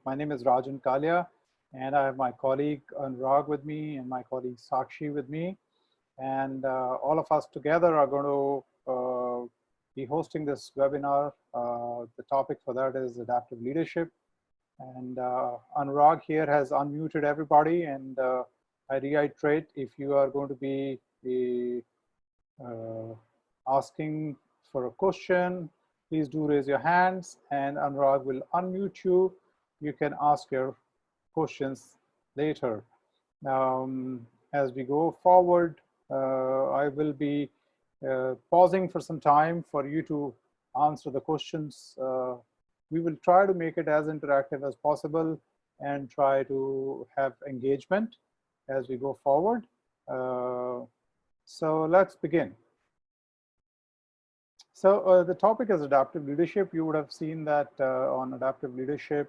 My name is Rajan Kalia, and I have my colleague Anurag with me and my colleague Sakshi with me. And all of us together are going to be hosting this webinar. The topic for that is adaptive leadership. And Anurag here has unmuted everybody. And I reiterate, if you are going to be asking for a question, please do raise your hands and Anurag will unmute you. You can ask your questions later. As we go forward, I will be pausing for some time for you to answer the questions. We will try to make it as interactive as possible and try to have engagement as we go forward. So let's begin. So the topic is adaptive leadership. You would have seen that on adaptive leadership,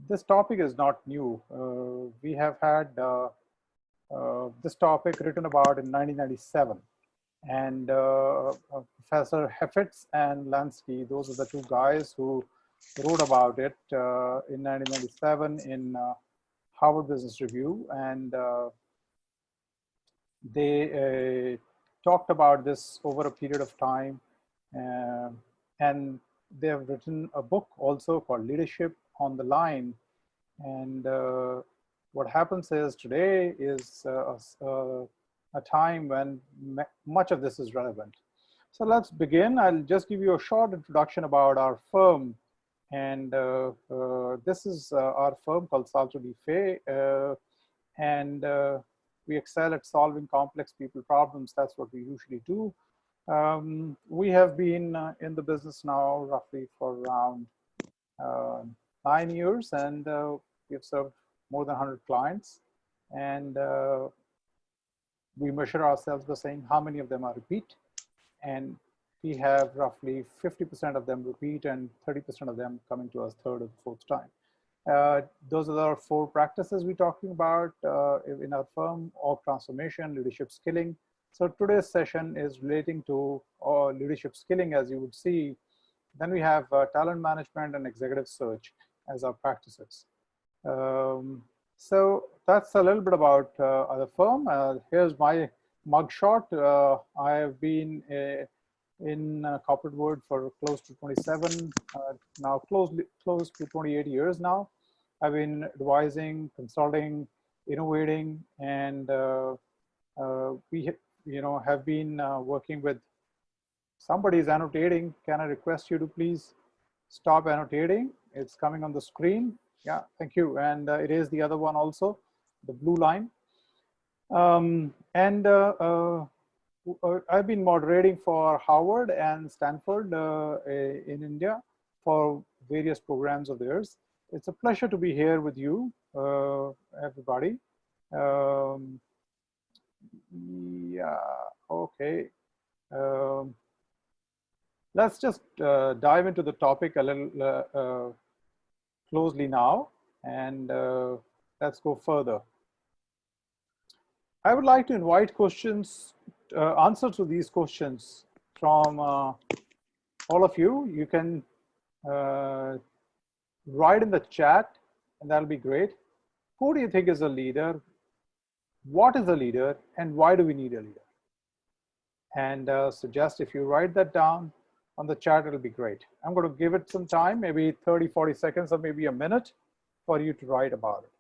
this topic is not new. We have had this topic written about in 1997. And Professor Heifetz and Lansky, those are the two guys who wrote about it in 1997 in Harvard Business Review. And they talked about this over a period of time. And they have written a book also called Leadership on the Line. And what happens is today is a time when much of this is relevant. So let's begin. I'll just give you a short introduction about our firm. And this is our firm called Salto Di Fe. And we excel at solving complex people problems. That's what we usually do. We have been in the business now roughly for around 9 years, and we have served more than 100 clients. And we measure ourselves by saying how many of them are repeat. And we have roughly 50% of them repeat and 30% of them coming to us third or fourth time. Those are our 4 practices we're talking about in our firm: org transformation, leadership skilling. So today's session is relating to leadership skilling, as you would see. Then we have talent management and executive search as our practices. So that's a little bit about the firm. Here's my mugshot. I have been in corporate world for close to 27, now close to 28 years now. I've been advising, consulting, innovating, and we have been working with. Somebody is annotating. Can I request you to please stop annotating? It's coming on the screen. Yeah, thank you. And it is the other one also, the blue line. I've been moderating for Harvard and Stanford in India for various programs of theirs. It's a pleasure to be here with you, everybody. Yeah, okay. Let's just dive into the topic a little closely now, and let's go further. I would like to invite questions, answer to these questions from all of you. You can write in the chat, and that'll be great. Who do you think is a leader? What is a leader, and why do we need a leader? And suggest if you write that down on the chat, it'll be great. I'm going to give it some time, maybe 30, 40 seconds, or maybe a minute for you to write about it.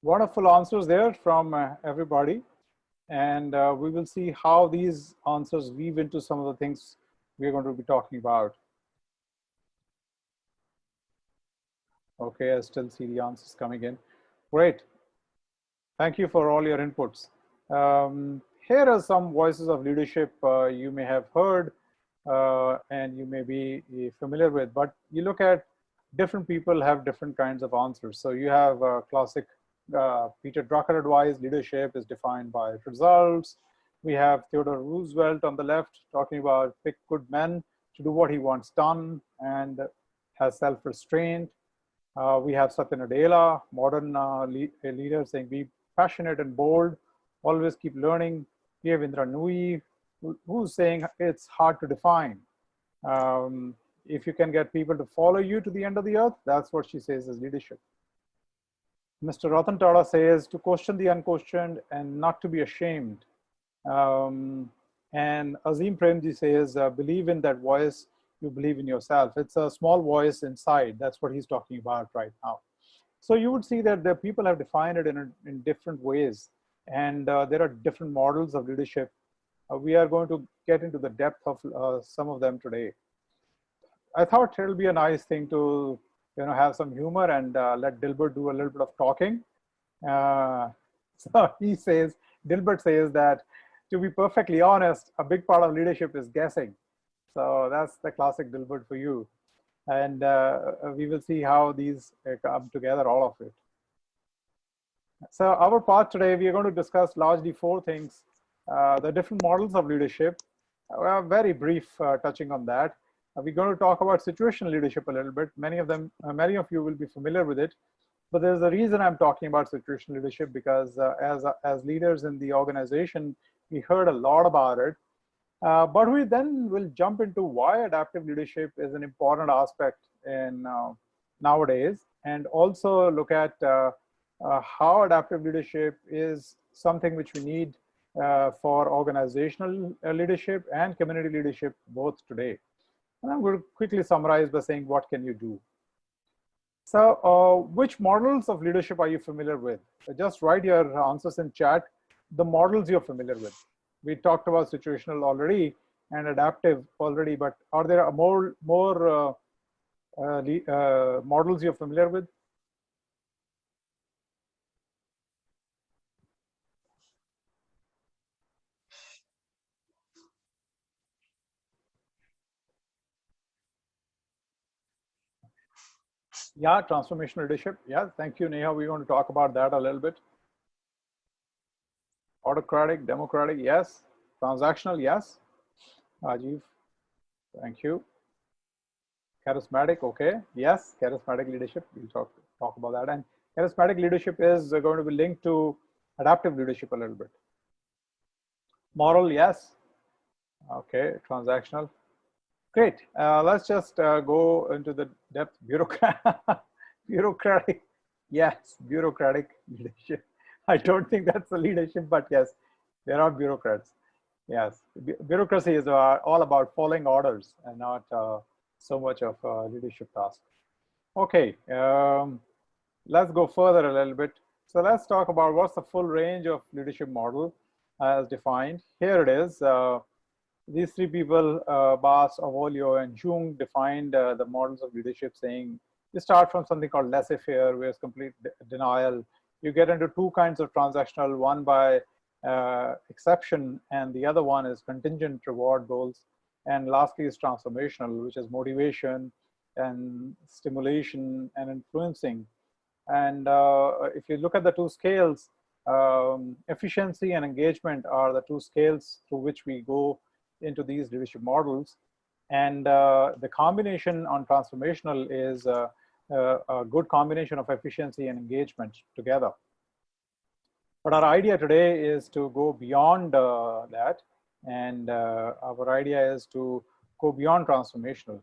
Wonderful answers there from everybody. And we will see how these answers weave into some of the things we're going to be talking about. Okay, I still see the answers coming in. Great. Thank you for all your inputs. Here are some voices of leadership you may have heard and you may be familiar with, but you look at different people have different kinds of answers. So you have classic Peter Drucker advice, leadership is defined by results. We have Theodore Roosevelt on the left talking about pick good men to do what he wants done and has self-restraint. We have Satya Nadella, modern leader, saying be passionate and bold, always keep learning. We have Indra Nooyi, who's saying it's hard to define. If you can get people to follow you to the end of the earth, that's what she says is leadership. Mr. Ratan Tata says to question the unquestioned and not to be ashamed. And Azim Premji says, believe in that voice, you believe in yourself. It's a small voice inside. That's what he's talking about right now. So you would see that the people have defined it in different ways. And there are different models of leadership. We are going to get into the depth of some of them today. I thought it'll be a nice thing to have some humor and let Dilbert do a little bit of talking. So he says, Dilbert says that to be perfectly honest, a big part of leadership is guessing. So that's the classic Dilbert for you. And we will see how these come together, all of it. So our part today, we are going to discuss largely four things. The different models of leadership, very brief touching on that. We're going to talk about situational leadership a little bit. Many of you will be familiar with it. But there's a reason I'm talking about situational leadership, because as leaders in the organization, we heard a lot about it. But we then will jump into why adaptive leadership is an important aspect in nowadays, and also look at how adaptive leadership is something which we need for organizational leadership and community leadership both today. And I'm going to quickly summarize by saying, what can you do? So which models of leadership are you familiar with? Just write your answers in chat, the models you're familiar with. We talked about situational already and adaptive already, but are there more models you're familiar with? Yeah, transformational leadership. Yeah, thank you, Neha. We're going to talk about that a little bit. Autocratic, democratic, yes. Transactional, yes. Rajiv, thank you. Charismatic, okay. Yes, charismatic leadership. We'll talk about that. And charismatic leadership is going to be linked to adaptive leadership a little bit. Moral, yes. Okay, transactional. Great. Let's just go into the depth. Bureaucratic. Yes, bureaucratic leadership. I don't think that's a leadership, but yes, there are bureaucrats. Yes, bureaucracy is all about following orders and not so much of a leadership task. Okay, let's go further a little bit. So let's talk about what's the full range of leadership model as defined. Here it is. These three people, Bass, Avolio, and Jung, defined the models of leadership, saying you start from something called laissez-faire, where it's complete denial. You get into two kinds of transactional, one by exception, and the other one is contingent reward goals. And lastly is transformational, which is motivation and stimulation and influencing. And if you look at the two scales, efficiency and engagement are the two scales through which we go into these leadership models. And the combination on transformational is a good combination of efficiency and engagement together. But our idea today is to go beyond that. And our idea is to go beyond transformational.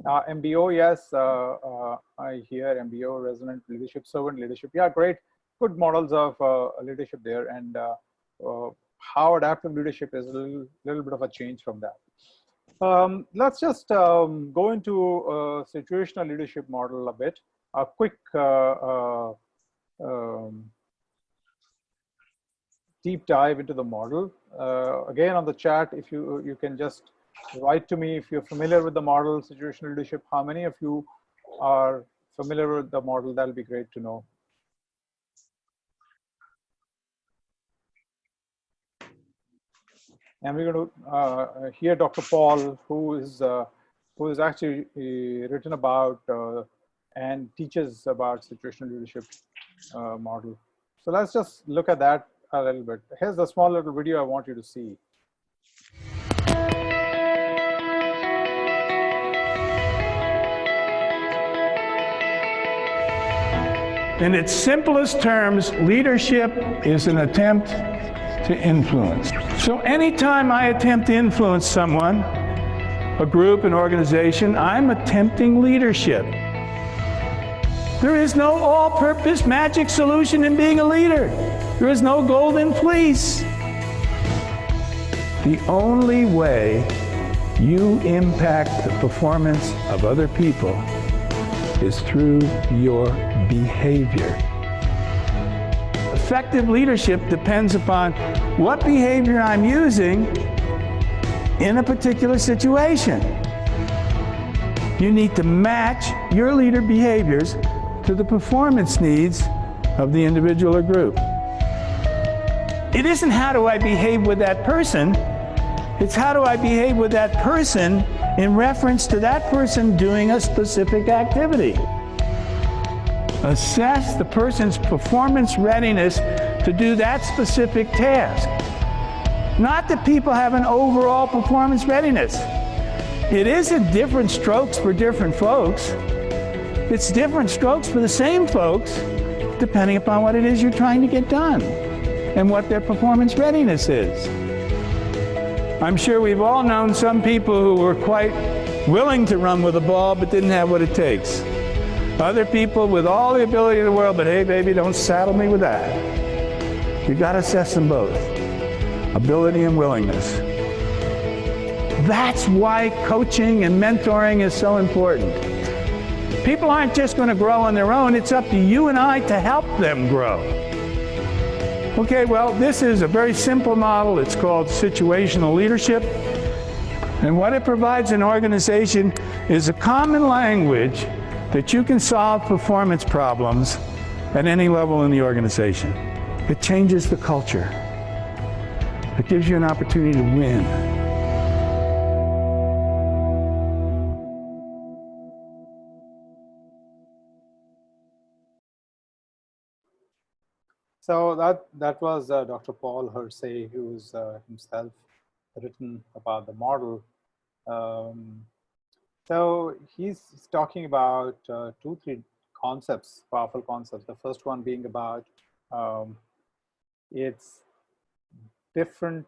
MBO, yes, I hear MBO, resonant leadership, servant leadership. Yeah, great, good models of leadership there. And how adaptive leadership is a little bit of a change from that. Let's just go into situational leadership model a bit. A quick deep dive into the model. Again, on the chat, if you can just write to me if you're familiar with the model, situational leadership. How many of you are familiar with the model? That'll be great to know. And we're going to hear Dr. Paul, who is actually written about and teaches about situational leadership model. So let's just look at that a little bit. Here's a small little video I want you to see. In its simplest terms, leadership is an attempt to influence. So anytime I attempt to influence someone, a group, an organization, I'm attempting leadership. There is no all-purpose magic solution in being a leader. There is no golden fleece. The only way you impact the performance of other people is through your behavior. Effective leadership depends upon what behavior I'm using in a particular situation. You need to match your leader behaviors to the performance needs of the individual or group. It isn't how do I behave with that person, it's how do I behave with that person in reference to that person doing a specific activity. Assess the person's performance readiness to do that specific task. Not that people have an overall performance readiness. It isn't different strokes for different folks. It's different strokes for the same folks, depending upon what it is you're trying to get done and what their performance readiness is. I'm sure we've all known some people who were quite willing to run with the ball but didn't have what it takes. Other people with all the ability in the world, but hey baby, don't saddle me with that. You've got to assess them both, ability and willingness. That's why coaching and mentoring is so important. People aren't just going to grow on their own, it's up to you and I to help them grow. Okay, well, this is a very simple model. It's called situational leadership. And what it provides an organization is a common language that you can solve performance problems at any level in the organization. It changes the culture. It gives you an opportunity to win. So that was Dr. Paul Hersey, who's himself written about the model. So he's talking about 2-3 concepts, powerful concepts. The first one being about it's different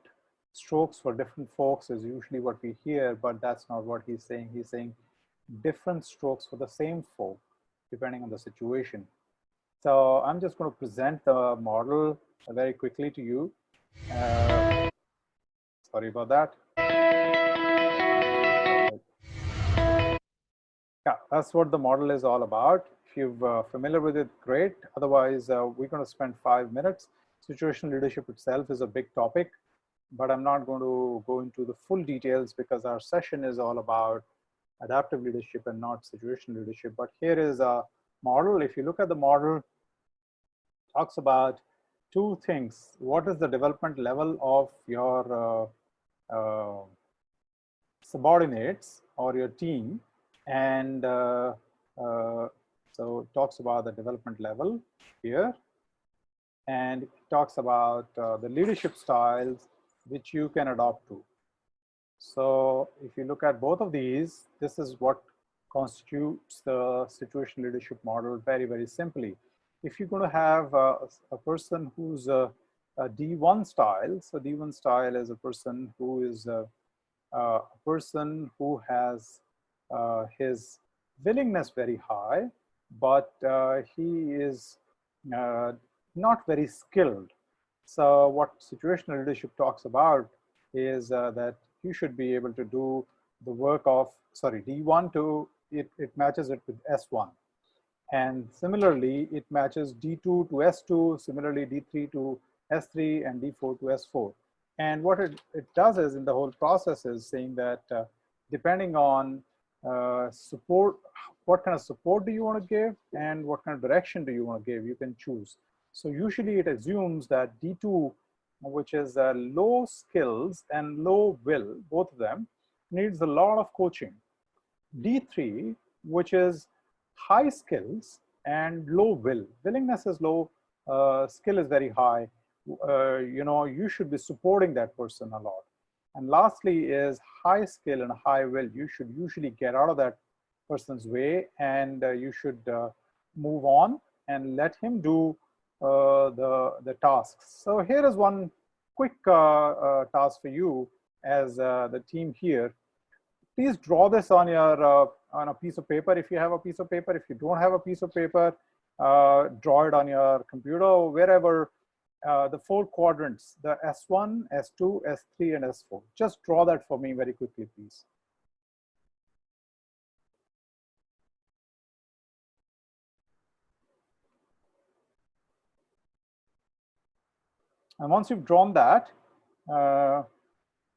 strokes for different folks is usually what we hear, but that's not what he's saying. He's saying different strokes for the same folk, depending on the situation. So I'm just going to present the model very quickly to you. Sorry about that. Yeah, that's what the model is all about. If you're familiar with it, great. Otherwise, we're going to spend 5 minutes. Situational leadership itself is a big topic, but I'm not going to go into the full details because our session is all about adaptive leadership and not situational leadership. But here is a model. If you look at the model, talks about 2 things. What is the development level of your subordinates or your team? And so it talks about the development level here. And it talks about the leadership styles which you can adopt to. So if you look at both of these, this is what constitutes the situational leadership model very, very simply. If you're going to have a person who's a D1 style, so D1 style is a person who is a person who has his willingness very high, but he is not very skilled. So what situational leadership talks about is that you should be able to do the work of, sorry, D1 to, it matches it with S1. And similarly, it matches D2 to S2, similarly D3 to S3, and D4 to S4. And what it does is, in the whole process, is saying that depending on support, what kind of support do you want to give and what kind of direction do you want to give, you can choose. So usually it assumes that D2, which is low skills and low will, both of them, needs a lot of coaching. D3, which is high skills and low will. Willingness is low, skill is very high. You should be supporting that person a lot. And lastly is high skill and high will. You should usually get out of that person's way, and you should move on and let him do the tasks. So here is one quick task for you as the team here. Please draw this on your on a piece of paper if you have a piece of paper. If you don't have a piece of paper, draw it on your computer or wherever. The 4 quadrants, the S1, S2, S3, and S4. Just draw that for me very quickly, please. And once you've drawn that,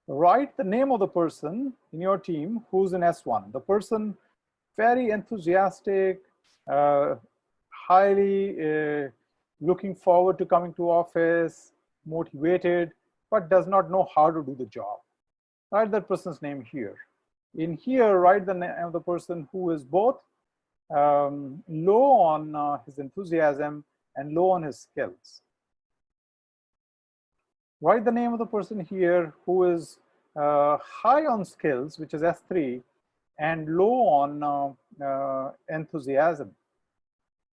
write the name of the person in your team who's in S1. The person, very enthusiastic, highly looking forward to coming to office, motivated, but does not know how to do the job. Write that person's name here. In here, write the name of the person who is both low on his enthusiasm and low on his skills. Write the name of the person here who is high on skills, which is S3, and low on enthusiasm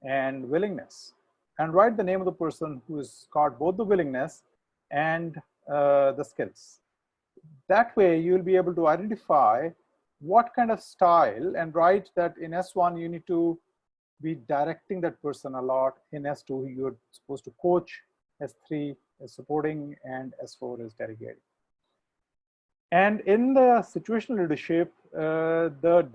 and willingness. And write the name of the person who has got both the willingness and the skills. That way, you will be able to identify what kind of style, and write that in S1, you need to be directing that person a lot. In S2, you're supposed to coach. S3 is supporting, and S4 is delegating. And in the situational leadership, the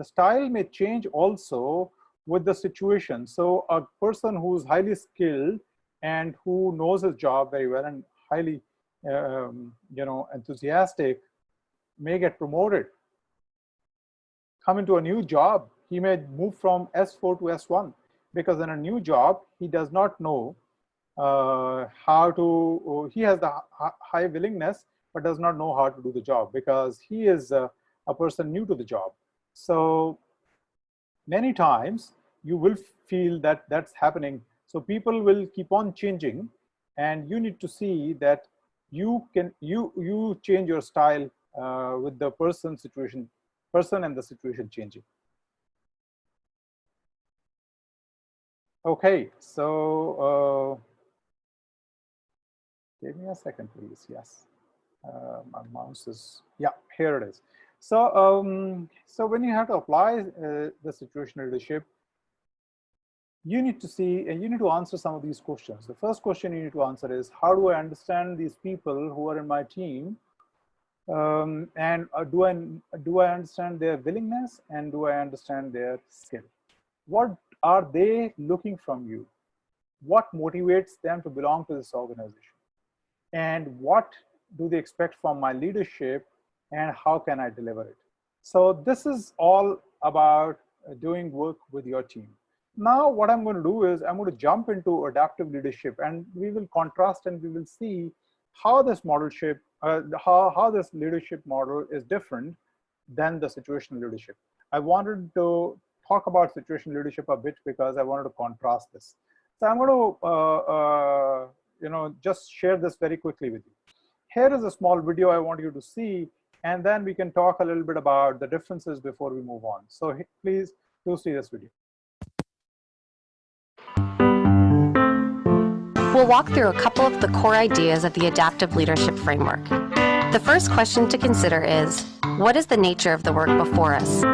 style may change also with the situation. So a person who's highly skilled and who knows his job very well and highly enthusiastic may get promoted. Come into a new job, he may move from S4 to S1, because in a new job, he does not know he has the high willingness, but does not know how to do the job because he is a person new to the job. So many times you will feel that that's happening. So people will keep on changing, and you need to see that you change your style with the person and the situation changing. Okay, so give me a second, please. Yes, my mouse is, yeah, here it is. So so when you have to apply the situational leadership, you need to see, and you need to answer some of these questions. The first question you need to answer is, how do I understand these people who are in my team? And do I understand their willingness, and do I understand their skill? What are they looking from you? What motivates them to belong to this organization? And what do they expect from my leadership, and how can I deliver it? So this is all about doing work with your team. Now what I'm going to do is I'm going to jump into adaptive leadership, and we will contrast and we will see how this modelship, how this leadership model is different than the situational leadership. I wanted to talk about situational leadership a bit because I wanted to contrast this. So I'm going to just share this very quickly with you. Here is a small video I want you to see, and then we can talk a little bit about the differences before we move on. So please do see this video. We'll walk through a couple of the core ideas of the adaptive leadership framework. The first question to consider is, what is the nature of the work before us?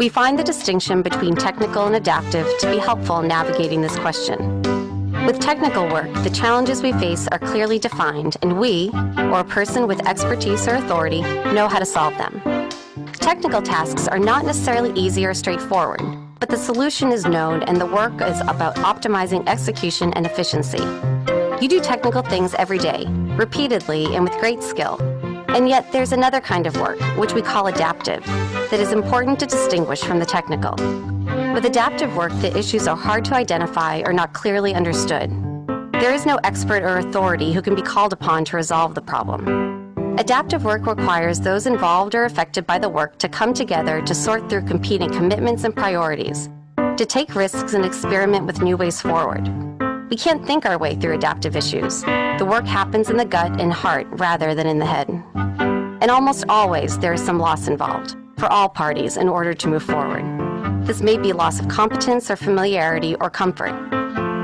We find the distinction between technical and adaptive to be helpful in navigating this question. With technical work, the challenges we face are clearly defined, and we, or a person with expertise or authority, know how to solve them. Technical tasks are not necessarily easy or straightforward. but the solution is known and the work is about optimizing execution and efficiency. You do technical things every day, repeatedly and with great skill. And yet there's another kind of work, which we call adaptive, that is important to distinguish from the technical. With adaptive work, the issues are hard to identify or not clearly understood. There is no expert or authority who can be called upon to resolve the problem. Adaptive work requires those involved or affected by the work to come together to sort through competing commitments and priorities, to take risks and experiment with new ways forward. We can't think our way through adaptive issues. The work happens in the gut and heart rather than in the head. And almost always there is some loss involved, for all parties, in order to move forward. This may be loss of competence or familiarity or comfort.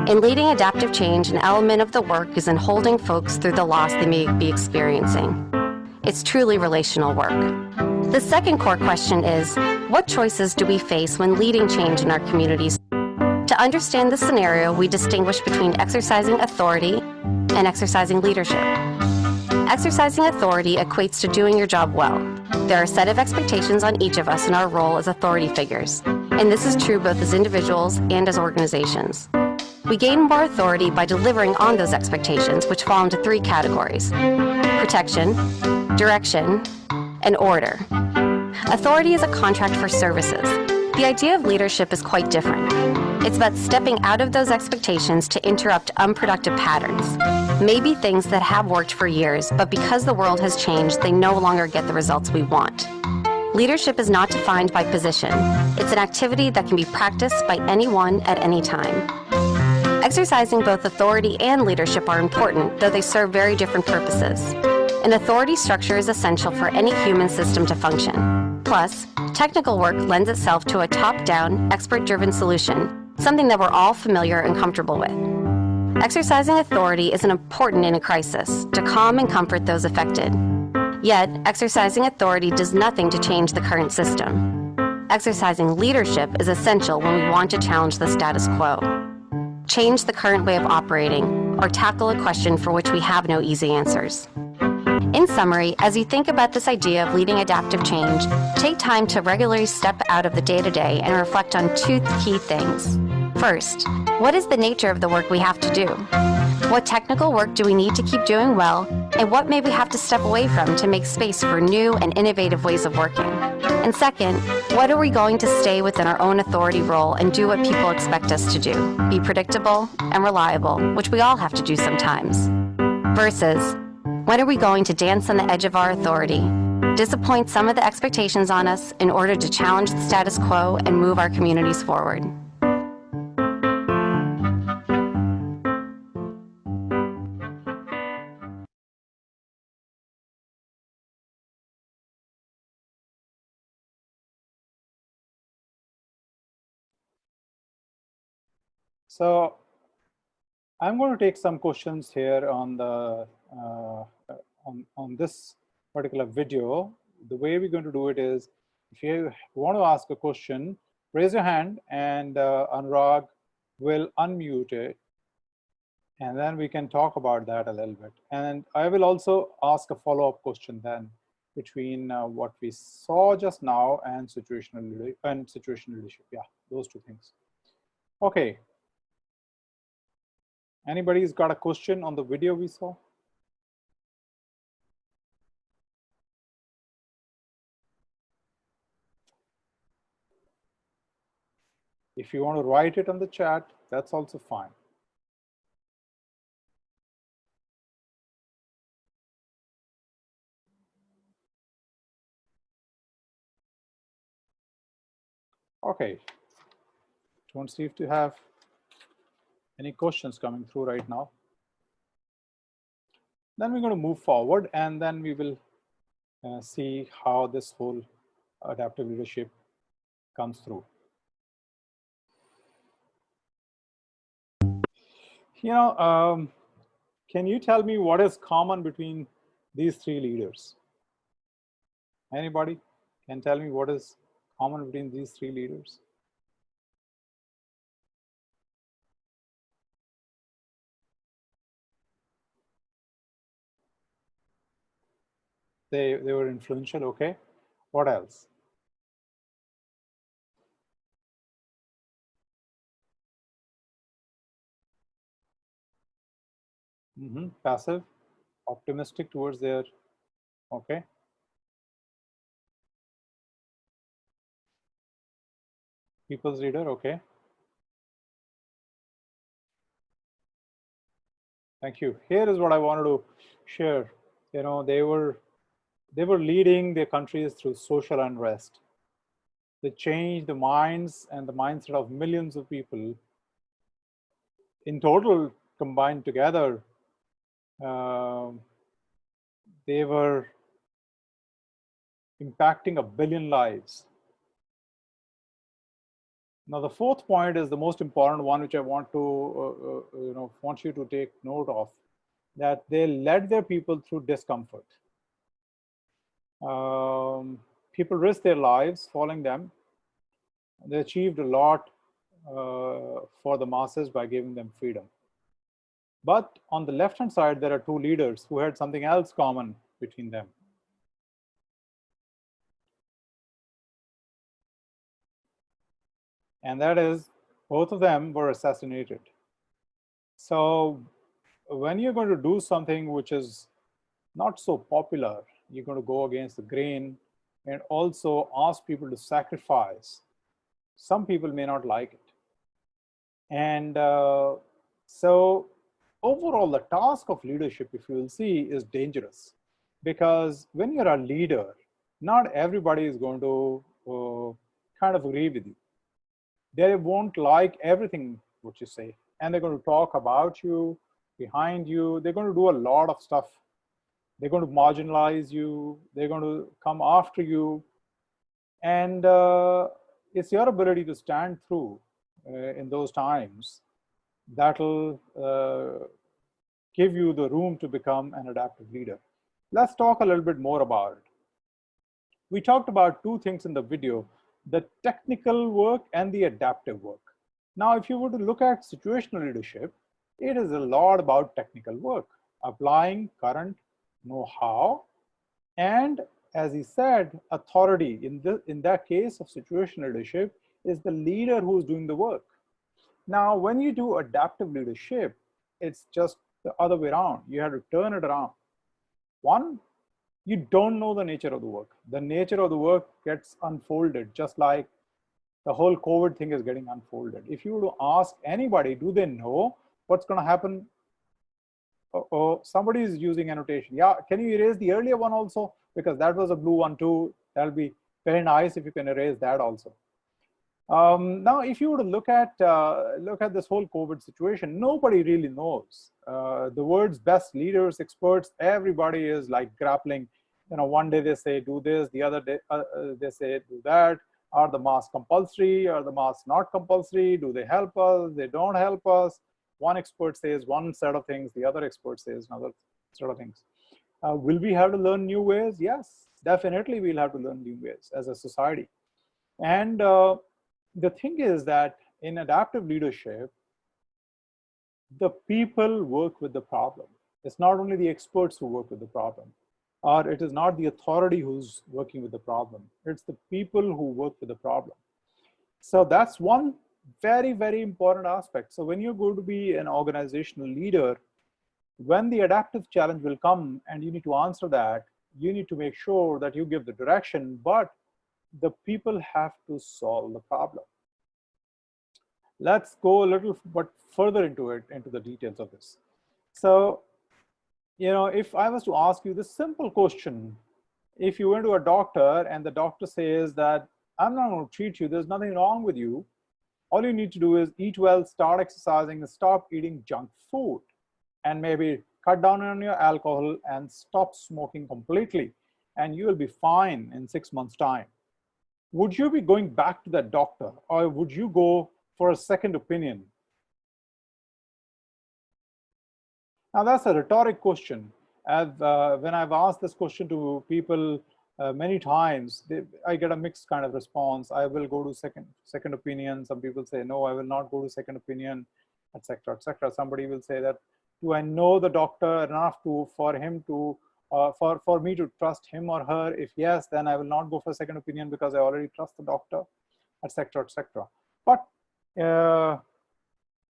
In leading adaptive change, an element of the work is in holding folks through the loss they may be experiencing. It's truly relational work. The second core question is, what choices do we face when leading change in our communities? To understand this scenario, we distinguish between exercising authority and exercising leadership. Exercising authority equates to doing your job well. There are a set of expectations on each of us in our role as authority figures, and this is true both as individuals and as organizations. We gain more authority by delivering on those expectations, which fall into three categories: protection, direction, and order. Authority is a contract for services. The idea of leadership is quite different. It's about stepping out of those expectations to interrupt unproductive patterns. Maybe things that have worked for years, but because the world has changed, they no longer get the results we want. Leadership is not defined by position. It's an activity that can be practiced by anyone at any time. Exercising both authority and leadership are important, though they serve very different purposes. An authority structure is essential for any human system to function. Plus, technical work lends itself to a top-down, expert-driven solution, something that we're all familiar and comfortable with. Exercising authority is important in a crisis, to calm and comfort those affected. Yet, exercising authority does nothing to change the current system. Exercising leadership is essential when we want to challenge the status quo, change the current way of operating, or tackle a question for which we have no easy answers. In summary, as you think about this idea of leading adaptive change, take time to regularly step out of the day-to-day and reflect on two key things. First, what is the nature of the work we have to do? What technical work do we need to keep doing well, and what may we have to step away from to make space for new and innovative ways of working? And second, what are we going to stay within our own authority role and do what people expect us to do? Be predictable and reliable, which we all have to do sometimes. Versus, when are we going to dance on the edge of our authority, disappoint some of the expectations on us in order to challenge the status quo and move our communities forward? So I'm going to take some questions here on the on this particular video. The way we're going to do it is, if you want to ask a question, raise your hand and Anurag will unmute it, and then we can talk about that a little bit. And I will also ask a follow-up question then between what we saw just now and situational leadership. Yeah, those two things. Okay. Anybody's got a question on the video we saw? If you want to write it on the chat, that's also fine. Okay. Don't see if you have any questions coming through right now. Then we're going to move forward, and then we will see how this whole adaptive leadership comes through. You know, can you tell me what is common between these three leaders? Anybody can tell me what is common between these three leaders? They were influential, okay. What else? Passive, optimistic towards their, okay. People's leader, okay. Thank you. Here is what I wanted to share. You know, they were leading their countries through social unrest. They changed the minds and the mindset of millions of people. In total, combined together, they were impacting 1 billion lives. Now, the fourth point is the most important one, which I want to, want you to take note of, that they led their people through discomfort. People risked their lives following them. They achieved a lot for the masses by giving them freedom. But on the left-hand side, there are two leaders who had something else common between them. And that is, both of them were assassinated. So when you're going to do something which is not so popular, you're going to go against the grain and also ask people to sacrifice. Some people may not like it. And so overall, the task of leadership, if you will see, is dangerous. Because when you're a leader, not everybody is going to kind of agree with you. They won't like everything what you say. And they're going to talk about you, behind you. They're going to do a lot of stuff. They're going to marginalize you. They're going to come after you. And it's your ability to stand through in those times that'll give you the room to become an adaptive leader. Let's talk a little bit more about it. We talked about two things in the video, the technical work and the adaptive work. Now, if you were to look at situational leadership, it is a lot about technical work, applying current know-how, and as he said, authority. In that case of situational leadership, is the leader who's doing the work. Now, when you do adaptive leadership, it's just the other way around. You have to turn it around. One, you don't know the nature of the work. The nature of the work gets unfolded, just like the whole COVID thing is getting unfolded. If you were to ask anybody, do they know what's going to happen? Oh, somebody is using annotation. Yeah, can you erase the earlier one also? Because that was a blue one too. That'll be very nice if you can erase that also. Now, if you were to look at this whole COVID situation, nobody really knows. The world's best leaders, experts, everybody is like grappling. You know, one day they say do this, the other day they say do that. Are the masks compulsory? Are the masks not compulsory? Do they help us? They don't help us. One expert says one set of things, the other expert says another set of things. Will we have to learn new ways? Yes, definitely we'll have to learn new ways as a society. And the thing is that in adaptive leadership, the people work with the problem. It's not only the experts who work with the problem, or it is not the authority who's working with the problem. It's the people who work with the problem. So that's one very, very important aspect. So when you're going to be an organizational leader, when the adaptive challenge will come and you need to answer that, you need to make sure that you give the direction, but the people have to solve the problem. Let's go a little bit further into it, into the details of this. So, you know, if I was to ask you this simple question, if you went to a doctor and the doctor says that I'm not going to treat you, there's nothing wrong with you, all you need to do is eat well, start exercising, and stop eating junk food, and maybe cut down on your alcohol and stop smoking completely, and you will be fine in 6 months' time. Would you be going back to that doctor, or would you go for a second opinion? Now, that's a rhetoric question. When I've asked this question to people many times, I get a mixed kind of response. I will go to second opinion. Some people say, no, I will not go to second opinion, etc., etc. Somebody will say that, do I know the doctor enough for him to for me to trust him or her? If yes, then I will not go for second opinion because I already trust the doctor, etc., etc. But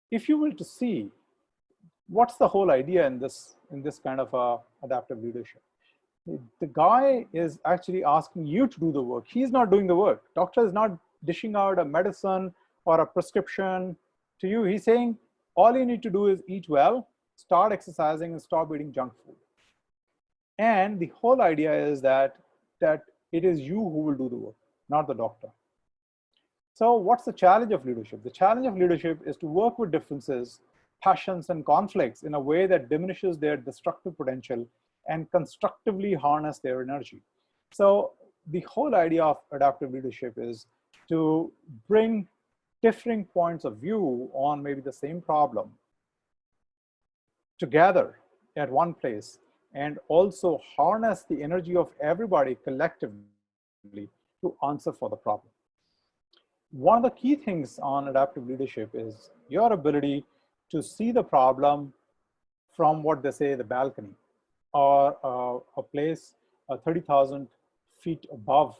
if you were to see, what's the whole idea in this kind of adaptive leadership? The guy is actually asking you to do the work. He's not doing the work. Doctor is not dishing out a medicine or a prescription to you. He's saying all you need to do is eat well, start exercising, and stop eating junk food. And the whole idea is that it is you who will do the work, not the doctor. So what's the challenge of leadership? The challenge of leadership is to work with differences, passions, and conflicts in a way that diminishes their destructive potential and constructively harness their energy. So the whole idea of adaptive leadership is to bring differing points of view on maybe the same problem together at one place, and also harness the energy of everybody collectively to answer for the problem. One of the key things on adaptive leadership is your ability to see the problem from what they say the balcony, or a place 30,000 feet above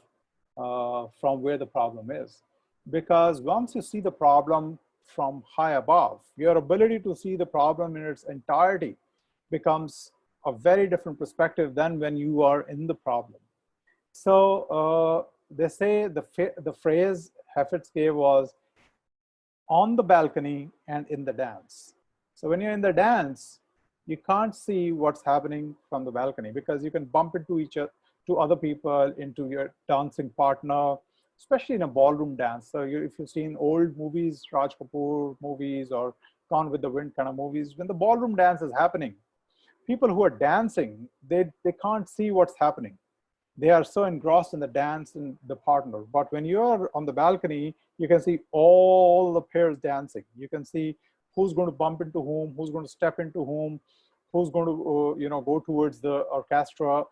from where the problem is. Because once you see the problem from high above, your ability to see the problem in its entirety becomes a very different perspective than when you are in the problem. So they say the phrase Heifetz gave was on the balcony and in the dance. So when you're in the dance, you can't see what's happening from the balcony because you can bump into each other, to other people, into your dancing partner, especially in a ballroom dance. So if you've seen old movies, Raj Kapoor movies or Gone with the Wind kind of movies, when the ballroom dance is happening, people who are dancing, they can't see what's happening. They are so engrossed in the dance and the partner. But when you're on the balcony, you can see all the pairs dancing. You can see who's going to bump into whom, who's going to step into whom, who's going to go towards the orchestra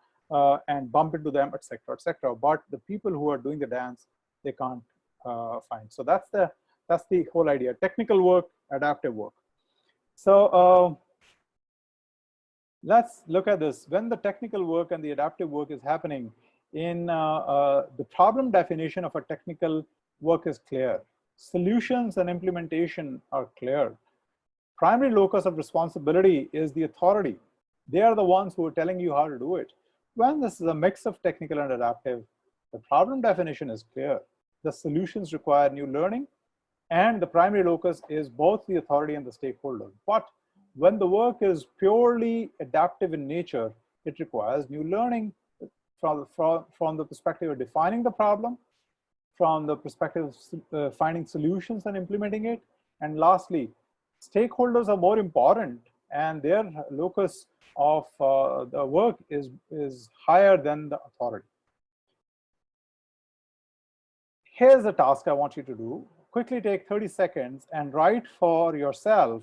and bump into them, etc., etc. But the people who are doing the dance, they can't find. So that's the whole idea. Technical work, adaptive work. So let's look at this. When the technical work and the adaptive work is happening, in the problem definition of a technical work is clear. Solutions and implementation are clear. Primary locus of responsibility is the authority. They are the ones who are telling you how to do it. When this is a mix of technical and adaptive, the problem definition is clear. The solutions require new learning, and the primary locus is both the authority and the stakeholder. But when the work is purely adaptive in nature, it requires new learning from the perspective of defining the problem, from the perspective of finding solutions and implementing it. And lastly, stakeholders are more important, and their locus of the work is higher than the authority. Here's the task I want you to do. Quickly take 30 seconds and write for yourself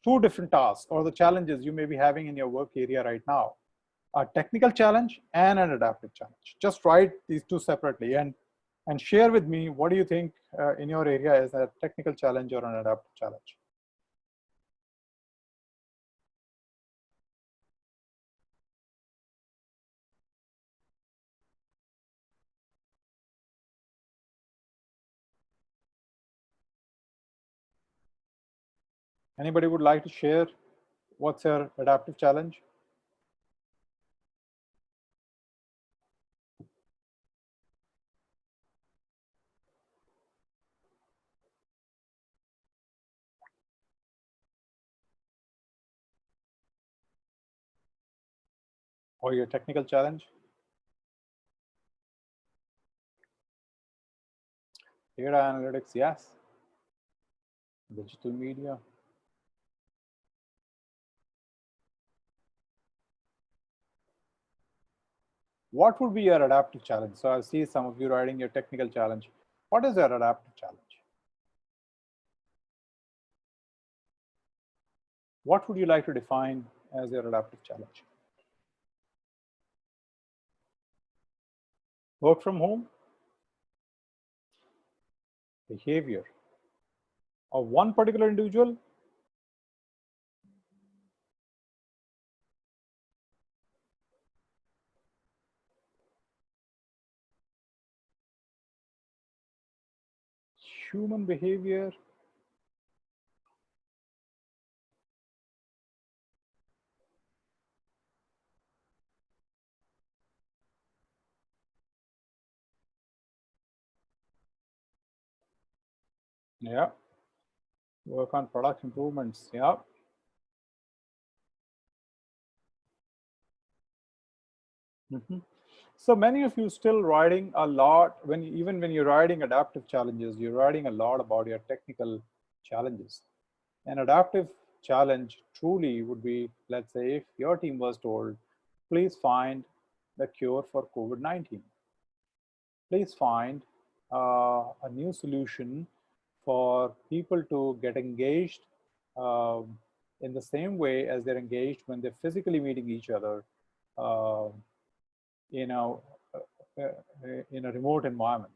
2 different tasks or the challenges you may be having in your work area right now. A technical challenge and an adaptive challenge. Just write these 2 separately and share with me what do you think in your area is a technical challenge or an adaptive challenge. Anybody would like to share what's your adaptive challenge? Or your technical challenge? Data analytics, yes. Digital media. What would be your adaptive challenge? So I see some of you writing your technical challenge. What is your adaptive challenge? What would you like to define as your adaptive challenge? Work from home? Behavior of one particular individual? Human behavior? Yeah. Work on product improvements. Yeah. So many of you still writing a lot even when you're writing adaptive challenges, you're writing a lot about your technical challenges. An adaptive challenge truly would be, let's say, if your team was told, please find the cure for COVID-19. Please find a new solution for people to get engaged in the same way as they're engaged when they're physically meeting each other, uh, you know, in a remote environment.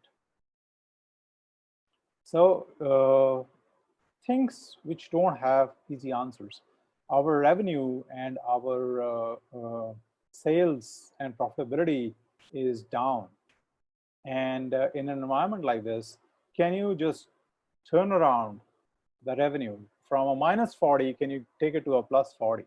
So things which don't have easy answers. Our revenue and our sales and profitability is down. And in an environment like this, can you just turn around the revenue from a -40? Can you take it to a +40?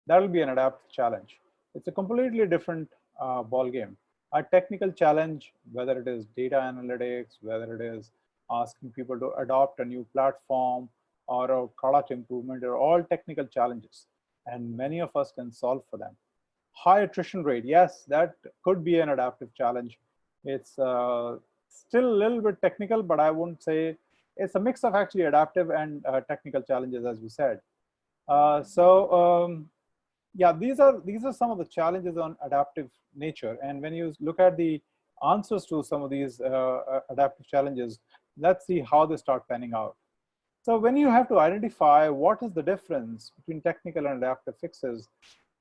That will be an adaptive challenge. It's a completely different ball game. A technical challenge, whether it is data analytics, whether it is asking people to adopt a new platform or a product improvement, are all technical challenges, and many of us can solve for them. High attrition rate, yes, that could be an adaptive challenge. It's still a little bit technical, but I wouldn't say it's a mix of actually adaptive and technical challenges, as we said. Yeah, these are some of the challenges on adaptive nature. And when you look at the answers to some of these adaptive challenges, let's see how they start panning out. So when you have to identify what is the difference between technical and adaptive fixes,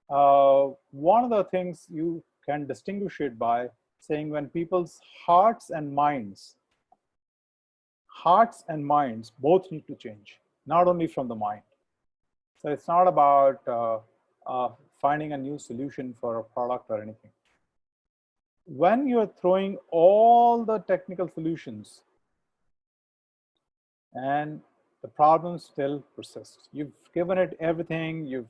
one of the things you can distinguish it by saying when people's hearts and minds both need to change, not only from the mind. So it's not about finding a new solution for a product or anything. When you're throwing all the technical solutions and the problems still persist, you've given it everything, you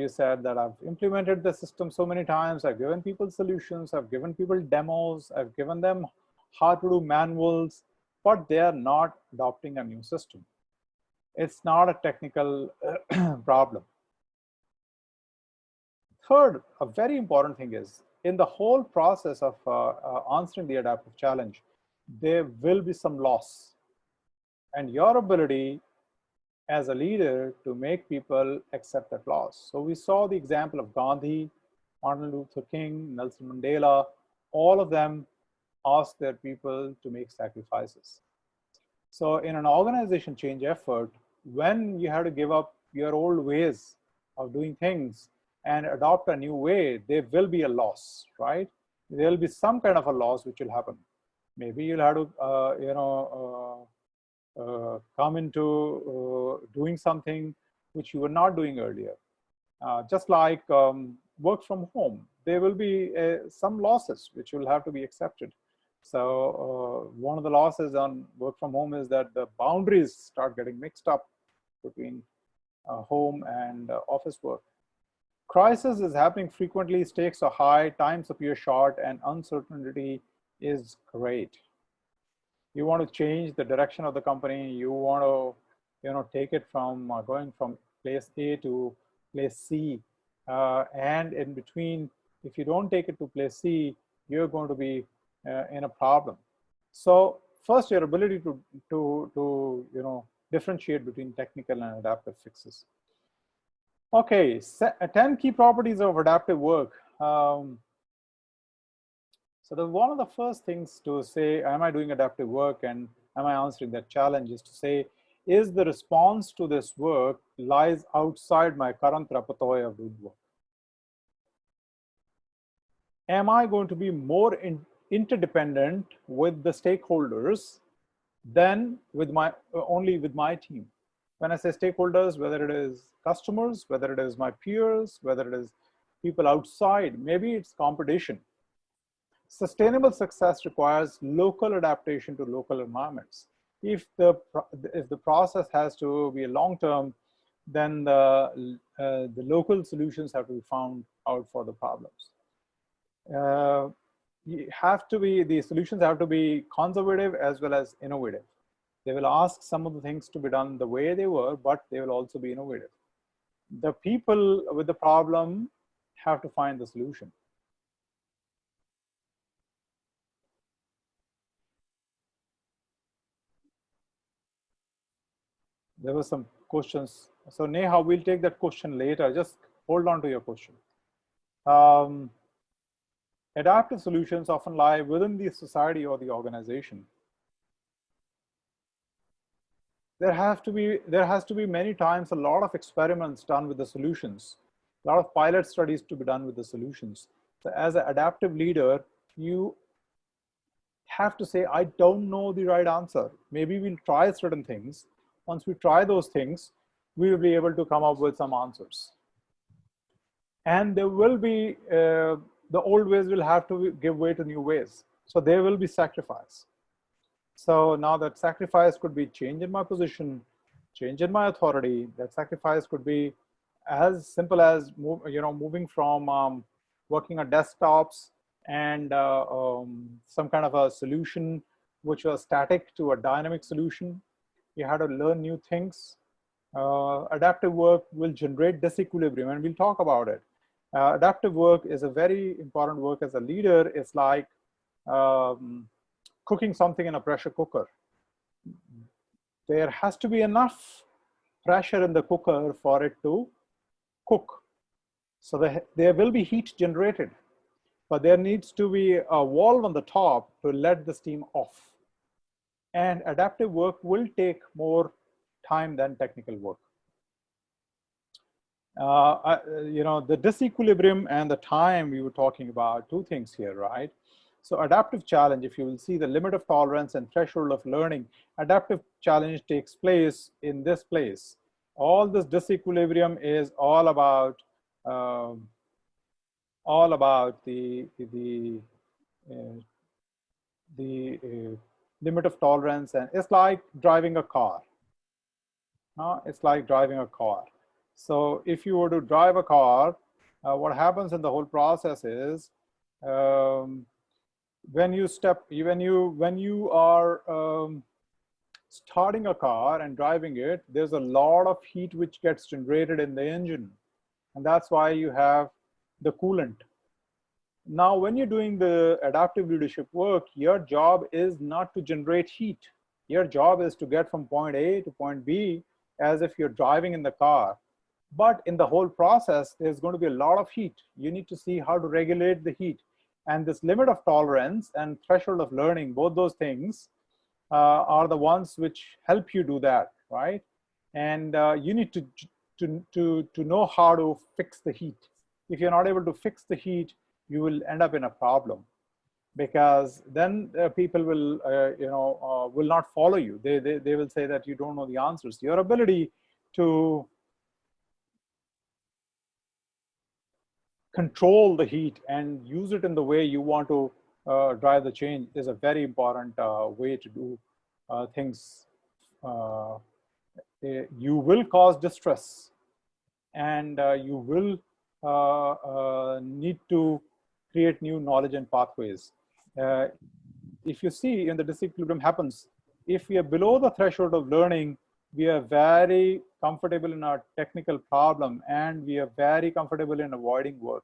said that I've implemented the system so many times, I've given people solutions, I've given people demos, I've given them how to do manuals, but they are not adopting a new system. It's not a technical problem. Third, a very important thing is, in the whole process of answering the adaptive challenge, there will be some loss. And your ability as a leader to make people accept that loss. So we saw the example of Gandhi, Martin Luther King, Nelson Mandela, all of them asked their people to make sacrifices. So in an organization change effort, when you have to give up your old ways of doing things and adopt a new way, there will be a loss, right? There will be some kind of a loss which will happen. Maybe you'll have to, come into doing something which you were not doing earlier. Just like work from home, there will be some losses which will have to be accepted. So one of the losses on work from home is that the boundaries start getting mixed up between home and office work. Crisis is happening frequently, stakes are high, times appear short, and uncertainty is great. You want to change the direction of the company. You want to, take it from going from place A to place C, and in between, if you don't take it to place C, you're going to be in a problem. So first, your ability to differentiate between technical and adaptive fixes. Okay, 10 key properties of adaptive work. So one of the first things to say, am I doing adaptive work and am I answering that challenge, is to say, is the response to this work lies outside my current repertoire of doing work? Am I going to be more interdependent with the stakeholders than with only with my team? When I say stakeholders, whether it is customers, whether it is my peers, whether it is people outside, maybe it's competition. Sustainable success requires local adaptation to local environments. If the process has to be long-term, then the local solutions have to be found out for the problems. The solutions have to be conservative as well as innovative. They will ask some of the things to be done the way they were, but they will also be innovative. The people with the problem have to find the solution. There were some questions. So Neha, we'll take that question later. Just hold on to your question. Adaptive solutions often lie within the society or the organization. There has to be many times a lot of experiments done with the solutions, a lot of pilot studies to be done with the solutions. So as an adaptive leader, you have to say, I don't know the right answer. Maybe we'll try certain things. Once we try those things, we will be able to come up with some answers. And there will be, the old ways will have to give way to new ways. So there will be sacrifice. So now that sacrifice could be change in my position, change in my authority. That sacrifice could be as simple as moving from working on desktops and some kind of a solution which was static to a dynamic solution. You had to learn new things. Adaptive work will generate disequilibrium, and we'll talk about it. Adaptive work is a very important work as a leader. It's like cooking something in a pressure cooker. There has to be enough pressure in the cooker for it to cook. So there will be heat generated, but there needs to be a valve on the top to let the steam off. And adaptive work will take more time than technical work. The disequilibrium and the time we were talking about, two things here, right? So adaptive challenge, if you will see the limit of tolerance and threshold of learning, adaptive challenge takes place in this place. All this disequilibrium is all about the limit of tolerance, and it's like driving a car. It's like driving a car. So if you were to drive a car, what happens in the whole process is when you are starting a car and driving it, there's a lot of heat which gets generated in the engine, and that's why you have the coolant. Now, when you're doing the adaptive leadership work, your job is not to generate heat. Your job is to get from point A to point B as if you're driving in the car. But in the whole process, there's going to be a lot of heat. You need to see how to regulate the heat. And this limit of tolerance and threshold of learning, both those things are the ones which help you do that, right? And you need to know how to fix the heat. If you're not able to fix the heat, you will end up in a problem, because then people will not follow you. They will say that you don't know the answers. Your ability to control the heat and use it in the way you want to drive the change is a very important way to do things. You will cause distress, and you will need to create new knowledge and pathways. If you see, in the disequilibrium happens, if we are below the threshold of learning, we are very comfortable in our technical problem, and we are very comfortable in avoiding work.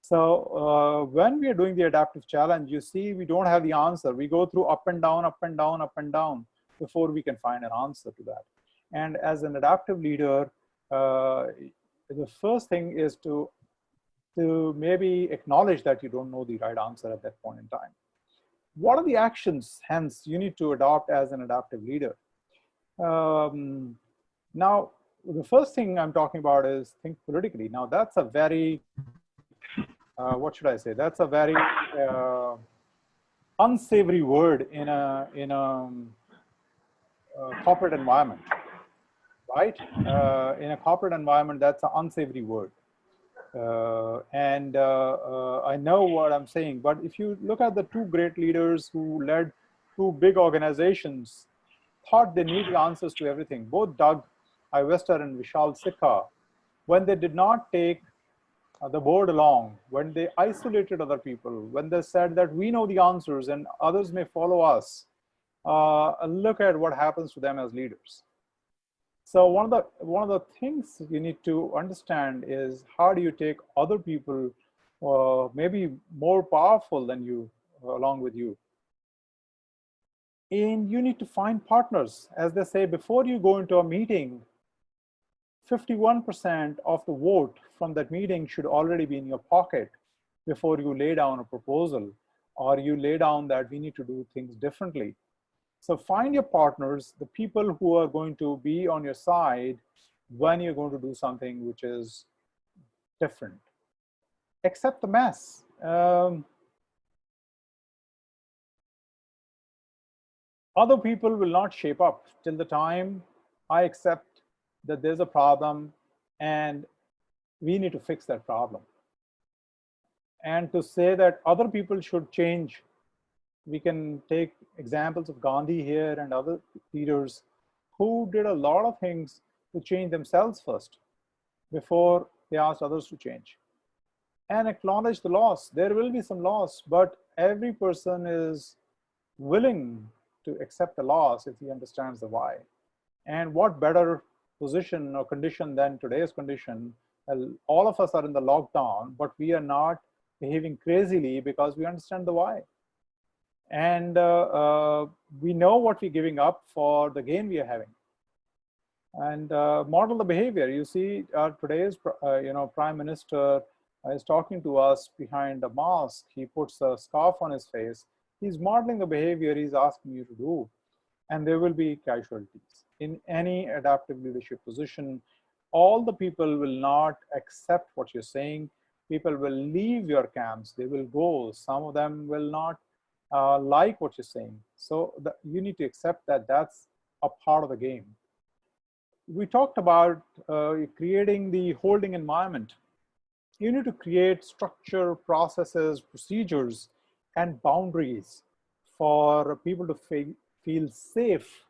So when we are doing the adaptive challenge, you see, we don't have the answer. We go through up and down, up and down, up and down before we can find an answer to that. And as an adaptive leader, the first thing is to maybe acknowledge that you don't know the right answer at that point in time. What are the actions, hence, you need to adopt as an adaptive leader? Now, the first thing I'm talking about is think politically. Now, that's a very, what should I say? That's a very unsavory word in a corporate environment, right? In a corporate environment, that's an unsavory word. I know what I'm saying, but if you look at the two great leaders who led two big organizations, thought they needed answers to everything, both Doug Ivester and Vishal Sikka, when they did not take the board along, when they isolated other people, when they said that we know the answers and others may follow us, look at what happens to them as leaders. So one of the things you need to understand is how do you take other people, maybe more powerful than you, along with you. And you need to find partners. As they say, before you go into a meeting, 51% of the vote from that meeting should already be in your pocket before you lay down a proposal or you lay down that we need to do things differently. So find your partners, the people who are going to be on your side when you're going to do something which is different. Accept the mess. Other people will not shape up till the time I accept that there's a problem and we need to fix that problem. And to say that other people should change, we can take examples of Gandhi here and other leaders who did a lot of things to change themselves first before they asked others to change. And acknowledge the loss. There will be some loss, but every person is willing to accept the loss if he understands the why. And what better position or condition than today's condition? All of us are in the lockdown, but we are not behaving crazily because we understand the why. And we know what we're giving up for the gain we are having. And model the behavior. You see, today's Prime Minister is talking to us behind a mask. He puts a scarf on his face. He's modeling the behavior he's asking you to do. And there will be casualties. In any adaptive leadership position, all the people will not accept what you're saying. People will leave your camps. They will go. Some of them will not like what you're saying. So you need to accept that that's a part of the game. We talked about creating the holding environment. You need to create structure, processes, procedures, and boundaries for people to feel safe.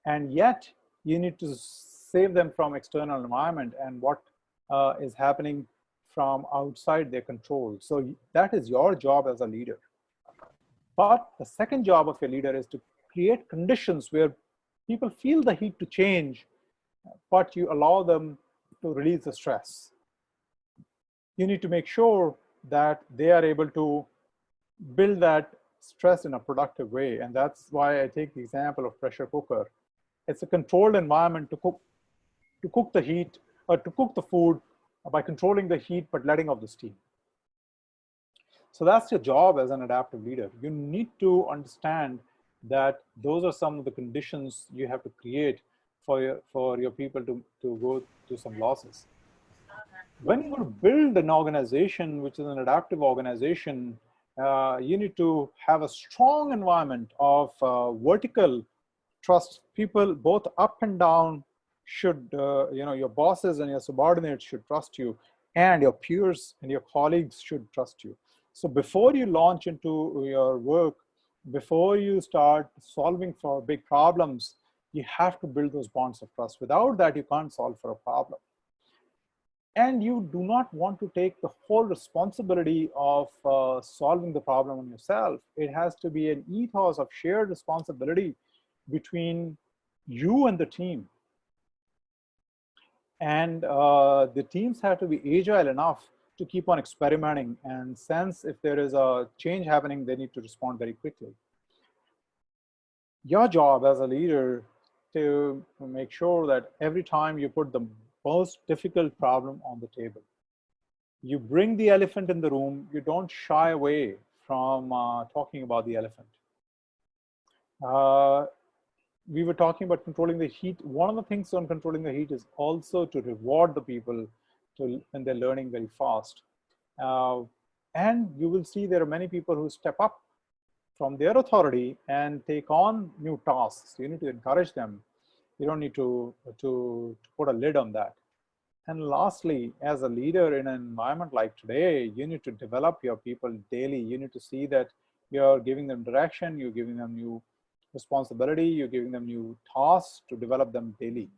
And yet you need to save them from external environment and what is happening from outside their control. So that is your job as a leader. But the second job of a leader is to create conditions where people feel the heat to change, but you allow them to release the stress. You need to make sure that they are able to build that stress in a productive way. And that's why I take the example of pressure cooker. It's a controlled environment to cook the heat, or to cook the food by controlling the heat, but letting off the steam. So that's your job as an adaptive leader. You need to understand that those are some of the conditions you have to create for your people to go through some losses. When you build an organization, which is an adaptive organization, you need to have a strong environment of vertical trust. People both up and down should, your bosses and your subordinates should trust you, and your peers and your colleagues should trust you. So before you launch into your work, before you start solving for big problems, you have to build those bonds of trust. Without that, you can't solve for a problem. And you do not want to take the whole responsibility of solving the problem on yourself. It has to be an ethos of shared responsibility between you and the team. And the teams have to be agile enough to keep on experimenting and sense if there is a change happening, they need to respond very quickly. Your job as a leader to make sure that every time you put the most difficult problem on the table, you bring the elephant in the room, you don't shy away from talking about the elephant. We were talking about controlling the heat. One of the things on controlling the heat is also to reward the people when they're learning very fast. And you will see there are many people who step up from their authority and take on new tasks. You need to encourage them. You don't need to put a lid on that. And lastly, as a leader in an environment like today, you need to develop your people daily. You need to see that you're giving them direction, you're giving them new responsibility, you're giving them new tasks to develop them daily.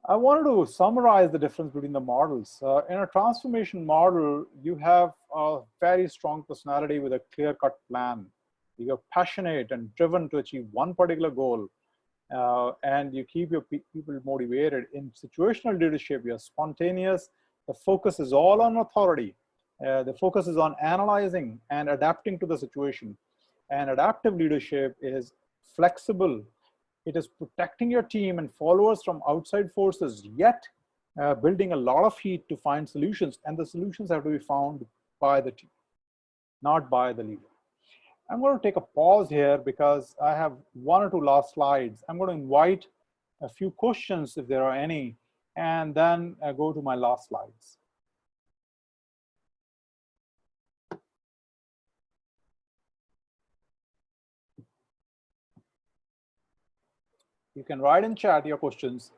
I wanted to summarize the difference between the models. In a transformation model, you have a very strong personality with a clear-cut plan. you're passionate and driven to achieve one particular goal, and you keep your people motivated. In situational leadership, you're spontaneous. The focus is all on authority. The focus is on analyzing and adapting to the situation. And adaptive leadership is flexible. It is protecting your team and followers from outside forces, yet building a lot of heat to find solutions. And the solutions have to be found by the team, not by the leader. I'm going to take a pause here because I have one or two last slides. I'm going to invite a few questions if there are any, and then go to my last slides. You can write in chat your questions.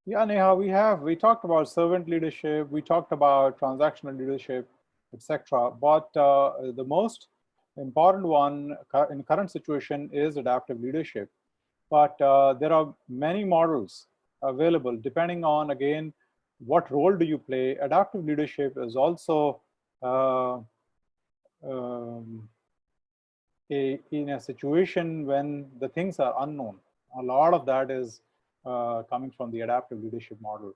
Yeah, Neha, we talked about servant leadership, we talked about transactional leadership, etc. But the most important one in current situation is adaptive leadership. But there are many models available depending on, again, what role do you play. Adaptive leadership is also in a situation when the things are unknown. A lot of that is coming from the adaptive leadership model.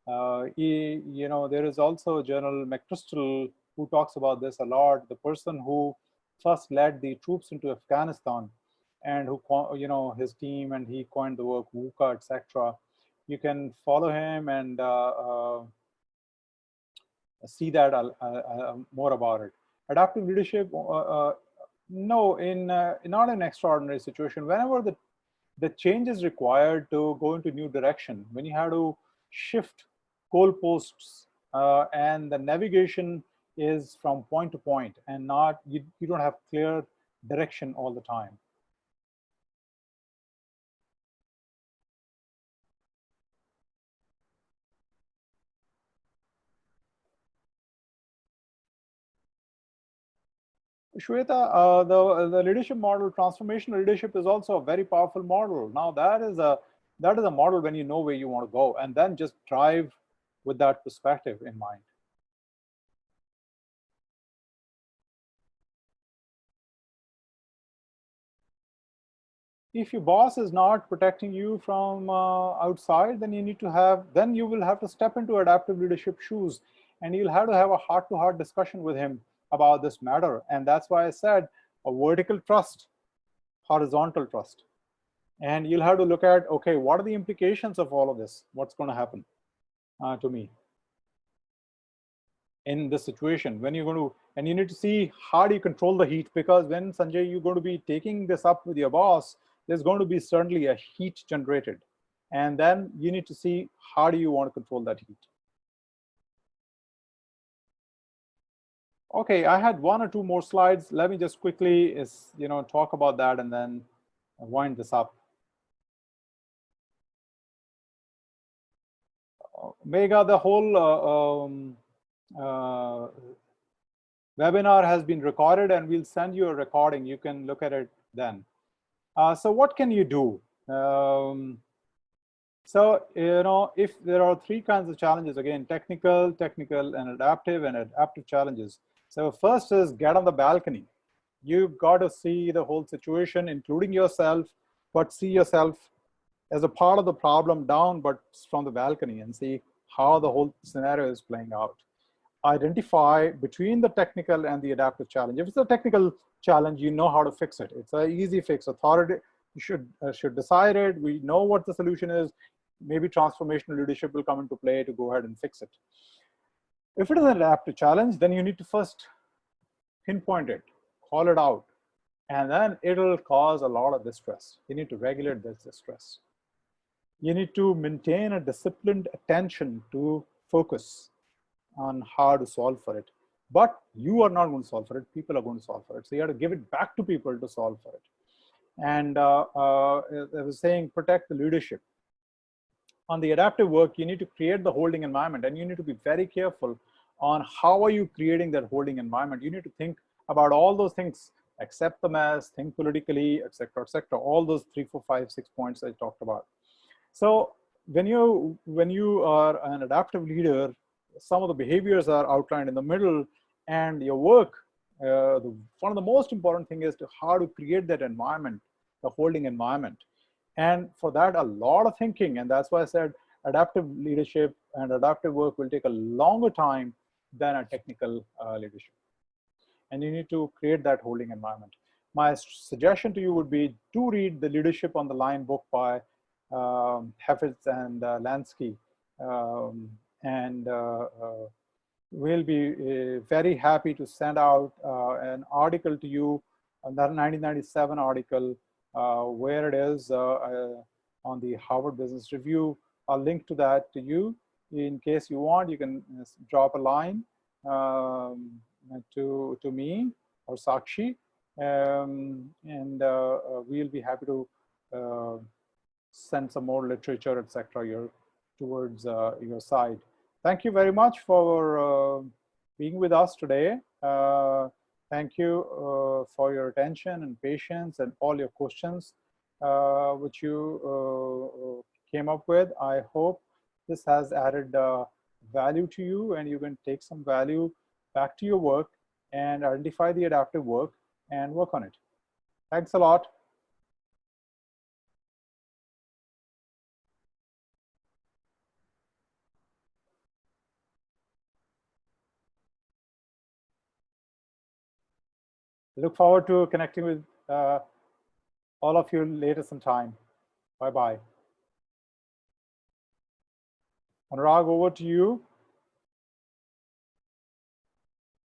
There is also General McChrystal who talks about this a lot, the person who first led the troops into Afghanistan and who, his team, and he coined the word VUCA, etc. You can follow him and see that more about it. Adaptive leadership, no, not an extraordinary situation. Whenever the change is required to go into new direction, when you have to shift goalposts and the navigation is from point to point and not, you don't have clear direction all the time. Shweta, the leadership model, transformational leadership, is also a very powerful model. Now that is a model when you know where you want to go, and then just drive with that perspective in mind. If your boss is not protecting you from outside, then you will have to step into adaptive leadership shoes, and you'll have to have a heart-to-heart discussion with him about this matter. And that's why I said a vertical trust, horizontal trust. And you'll have to look at, okay, what are the implications of all of this? What's going to happen to me in this situation? When you're going to, and you need to see how do you control the heat, because when, Sanjay, you're going to be taking this up with your boss, there's going to be certainly a heat generated. And then you need to see how do you want to control that heat. Okay, I had one or two more slides. Let me just quickly talk about that and then wind this up. Megha, the whole webinar has been recorded, and we'll send you a recording. You can look at it then. So what can you do? So, if there are three kinds of challenges, again, technical, and adaptive challenges. So first is get on the balcony. You've got to see the whole situation, including yourself, but see yourself as a part of the problem down, but from the balcony, and see how the whole scenario is playing out. Identify between the technical and the adaptive challenge. If it's a technical challenge, you know how to fix it. It's an easy fix. Authority should decide it. We know what the solution is. Maybe transformational leadership will come into play to go ahead and fix it. If it is an adaptive challenge, then you need to first pinpoint it, call it out, and then it'll cause a lot of distress. You need to regulate this distress. You need to maintain a disciplined attention to focus on how to solve for it. But you are not going to solve for it. People are going to solve for it. So you have to give it back to people to solve for it. And as I was saying, protect the leadership. On the adaptive work, you need to create the holding environment, and you need to be very careful on how are you creating that holding environment. You need to think about all those things, accept the mess, think politically, et cetera, all those 3, 4, 5, 6 points I talked about. So when you are an adaptive leader, some of the behaviors are outlined in the middle, and your work, one of the most important thing is to how to create that environment, the holding environment. And for that, a lot of thinking, and that's why I said adaptive leadership and adaptive work will take a longer time than a technical leadership. And you need to create that holding environment. My suggestion to you would be to read the Leadership on the Line book by Heifetz and Lansky. We'll be very happy to send out an article to you, that 1997 article, where it is on the Harvard Business Review. I'll link to that to you. In case you want, you can drop a line to me or Sakshi, and we'll be happy to send some more literature, etc., towards your side. Thank you very much for being with us today. Thank you for your attention and patience and all your questions which you came up with. I hope this has added value to you, and you can take some value back to your work and identify the adaptive work and work on it. Thanks a lot. Look forward to connecting with all of you later sometime. Bye-bye. Anurag, over to you.